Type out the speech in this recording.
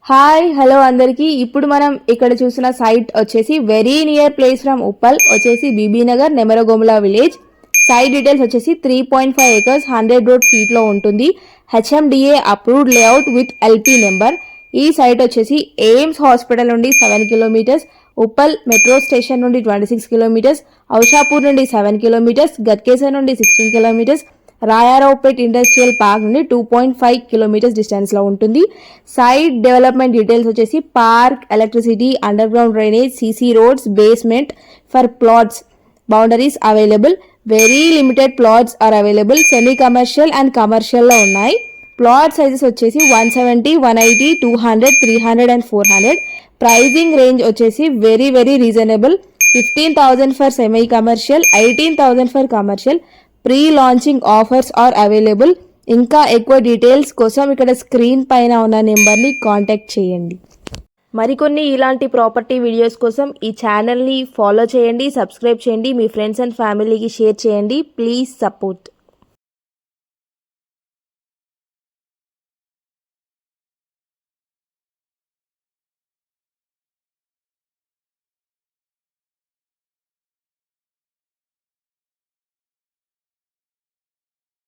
Hi hello అందరికీ ఇప్పుడు మనం ఇక్కడ చూసిన సైట్ వచ్చేసి very near place from Uppal వచ్చేసి Bibinagar Nemaragomula village. Site details వచ్చేసి 3.5 acres 100 road feet లో ఉంటుంది. HMDA approved layout with LP number. ఈ సైట్ వచ్చేసి ఎయిమ్స్ హాస్పిటల్ నుండి 7 kilometers, ఉప్పల్ మెట్రో స్టేషన్ నుండి 26 kilometers, ఔషాపూర్ నుండి 7 kilometers, గట్కేసర్ నుండి 16 kilometers, రాయారావుపేట్ ఇండస్ట్రియల్ పార్క్ నుండి 2.5 kilometers డిస్టెన్స్ లో ఉంటుంది. సైట్ డెవలప్మెంట్ డీటెయిల్స్ వచ్చేసి park, electricity, underground drainage, CC roads, basement for plots, boundaries available. Very limited plots are available. Semi commercial and commercial లో ఉన్నాయి. Plot sizes వచ్చేసి 170, 180, 200, 300 and 400. Pricing range వచ్చేసి very reasonable. 15,000 for semi commercial, 18,000 for commercial. Pre launching offers are available. ఇంకా ఎక్కువ details కోసం ఇక్కడ screen పైన ఉన్న నెంబర్ని కాంటాక్ట్ చేయండి. మరికొన్ని ఇలాంటి ప్రాపర్టీ వీడియోస్ కోసం ఈ ఛానల్ని ఫాలో చేయండి, సబ్స్క్రైబ్ చేయండి, మీ ఫ్రెండ్స్ అండ్ ఫ్యామిలీకి షేర్ చేయండి. Please support.